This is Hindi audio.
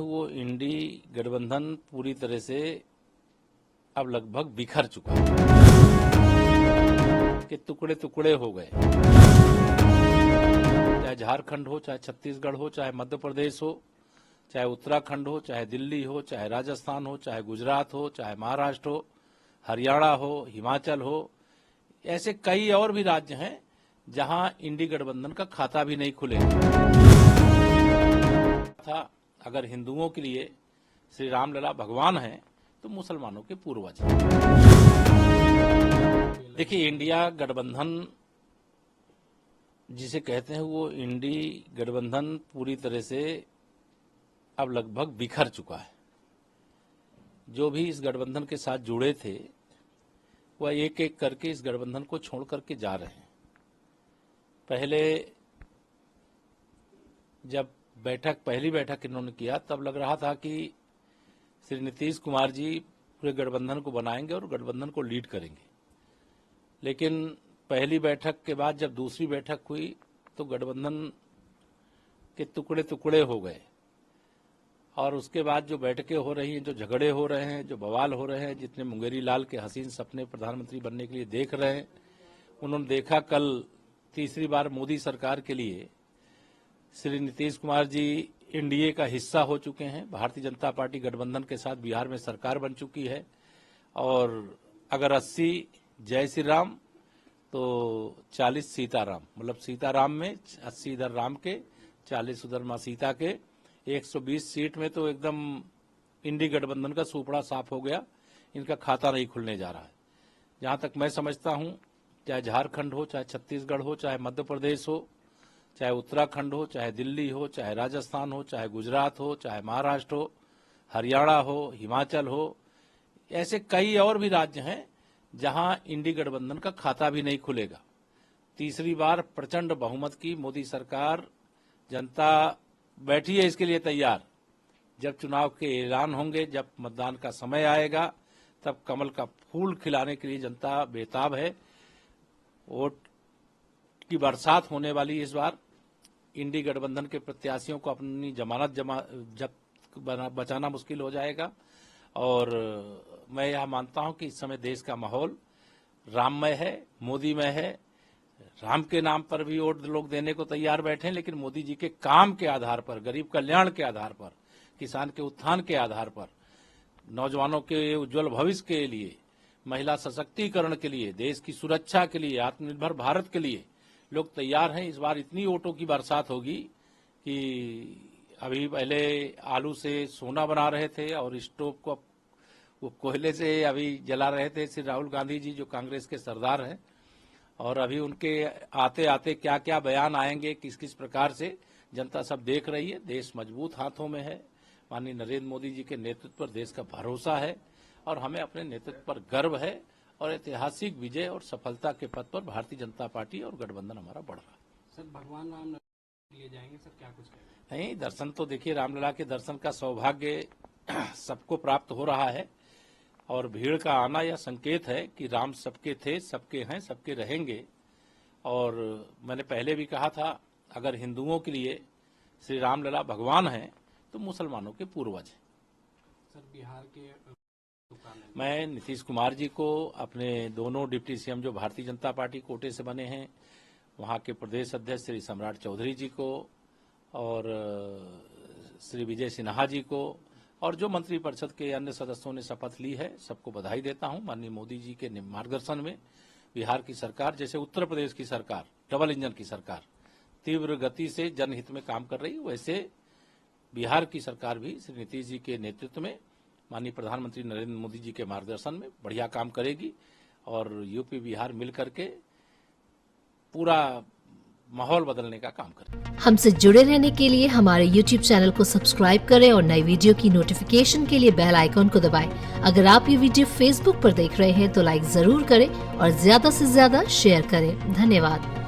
वो इंडी गठबंधन पूरी तरह से अब लगभग बिखर चुका है कि टुकड़े टुकड़े हो गए। चाहे झारखंड हो, चाहे छत्तीसगढ़ हो, चाहे मध्य प्रदेश हो, चाहे उत्तराखंड हो, चाहे दिल्ली हो, चाहे राजस्थान हो, चाहे गुजरात हो, चाहे महाराष्ट्र हो, हरियाणा हो, हिमाचल हो, ऐसे कई और भी राज्य हैं जहां इंडी गठबंधन का खाता भी नहीं खुलेगा था। अगर हिंदुओं के लिए श्री रामलला भगवान हैं तो मुसलमानों के पूर्वज हैं। देखिए, इंडिया गठबंधन जिसे कहते हैं वो इंडी गठबंधन पूरी तरह से अब लगभग बिखर चुका है। जो भी इस गठबंधन के साथ जुड़े थे वह एक एक करके इस गठबंधन को छोड़ करके जा रहे हैं। पहले जब पहली बैठक इन्होंने किया तब लग रहा था कि श्री नीतीश कुमार जी पूरे गठबंधन को बनाएंगे और गठबंधन को लीड करेंगे। लेकिन पहली बैठक के बाद जब दूसरी बैठक हुई तो गठबंधन के टुकड़े टुकड़े हो गए और उसके बाद जो बैठकें हो रही हैं, जो झगड़े हो रहे हैं, जो बवाल हो रहे हैं, जितने मुंगेरी लाल के हसीन सपने प्रधानमंत्री बनने के लिए देख रहे हैं, उन्होंने देखा कल तीसरी बार मोदी सरकार के लिए श्री नीतीश कुमार जी एनडीए का हिस्सा हो चुके हैं। भारतीय जनता पार्टी गठबंधन के साथ बिहार में सरकार बन चुकी है और अगर 80 जय श्री राम तो 40 सीताराम, मतलब सीताराम में 80 इधर राम के, 40 उधर मां सीता के, 120 सीट में तो एकदम इंडी गठबंधन का सुपड़ा साफ हो गया। इनका खाता नहीं खुलने जा रहा है। जहां तक मैं समझता हूं, चाहे झारखंड हो, चाहे छत्तीसगढ़ हो, चाहे मध्य प्रदेश हो, चाहे उत्तराखंड हो, चाहे दिल्ली हो, चाहे राजस्थान हो, चाहे गुजरात हो, चाहे महाराष्ट्र हो, हरियाणा हो, हिमाचल हो, ऐसे कई और भी राज्य हैं जहां इंडी गठबंधन का खाता भी नहीं खुलेगा। तीसरी बार प्रचंड बहुमत की मोदी सरकार, जनता बैठी है इसके लिए तैयार। जब चुनाव के ऐलान होंगे, जब मतदान का समय आएगा, तब कमल का फूल खिलाने के लिए जनता बेताब है। वोट की बरसात होने वाली इस बार। इंडी गठबंधन के प्रत्याशियों को अपनी जमानत बचाना मुश्किल हो जाएगा और मैं यह मानता हूं कि इस समय देश का माहौल राममय है, मोदीमय है। राम के नाम पर भी वोट लोग देने को तैयार बैठे हैं, लेकिन मोदी जी के काम के आधार पर, गरीब कल्याण के आधार पर, किसान के उत्थान के आधार पर, नौजवानों के उज्जवल भविष्य के लिए, महिला सशक्तिकरण के लिए, देश की सुरक्षा के लिए, आत्मनिर्भर भारत के लिए लोग तैयार हैं। इस बार इतनी वोटों की बरसात होगी कि अभी पहले आलू से सोना बना रहे थे और स्टोव को वो कोयले से अभी जला रहे थे श्री राहुल गांधी जी, जो कांग्रेस के सरदार हैं। और अभी उनके आते आते क्या क्या बयान आएंगे, किस किस प्रकार से, जनता सब देख रही है। देश मजबूत हाथों में है। माननीय नरेंद्र मोदी जी के नेतृत्व पर देश का भरोसा है और हमें अपने नेतृत्व पर गर्व है और ऐतिहासिक विजय और सफलता के पथ पर भारतीय जनता पार्टी और गठबंधन हमारा बढ़ रहा है। सर, भगवान राम लिए जाएंगे सर, क्या कुछ कहेंगे? नहीं, दर्शन तो देखिए, रामलला के दर्शन का सौभाग्य सबको प्राप्त हो रहा है और भीड़ का आना यह संकेत है कि राम सबके थे, सबके हैं, सबके रहेंगे। और मैंने पहले भी कहा था, अगर हिंदुओं के लिए श्री रामलला भगवान हैं तो मुसलमानों के पूर्वज हैं। सर, बिहार के मैं नीतीश कुमार जी को, अपने दोनों डिप्टी सीएम जो भारतीय जनता पार्टी कोटे से बने हैं, वहां के प्रदेश अध्यक्ष श्री सम्राट चौधरी जी को और श्री विजय सिन्हा जी को और जो मंत्रिपरिषद के अन्य सदस्यों ने शपथ ली है, सबको बधाई देता हूं। माननीय मोदी जी के मार्गदर्शन में बिहार की सरकार, जैसे उत्तर प्रदेश की सरकार डबल इंजन की सरकार तीव्र गति से जनहित में काम कर रही, वैसे बिहार की सरकार भी श्री नीतीश जी के नेतृत्व में, माननीय प्रधानमंत्री नरेंद्र मोदी जी के मार्गदर्शन में बढ़िया काम करेगी और यूपी बिहार मिलकर के पूरा माहौल बदलने का काम करें। हमसे जुड़े रहने के लिए हमारे YouTube चैनल को सब्सक्राइब करें और नई वीडियो की नोटिफिकेशन के लिए बेल आइकॉन को दबाएं। अगर आप ये वीडियो Facebook पर देख रहे हैं तो लाइक जरूर करें और ज्यादा से ज्यादा शेयर करें। धन्यवाद।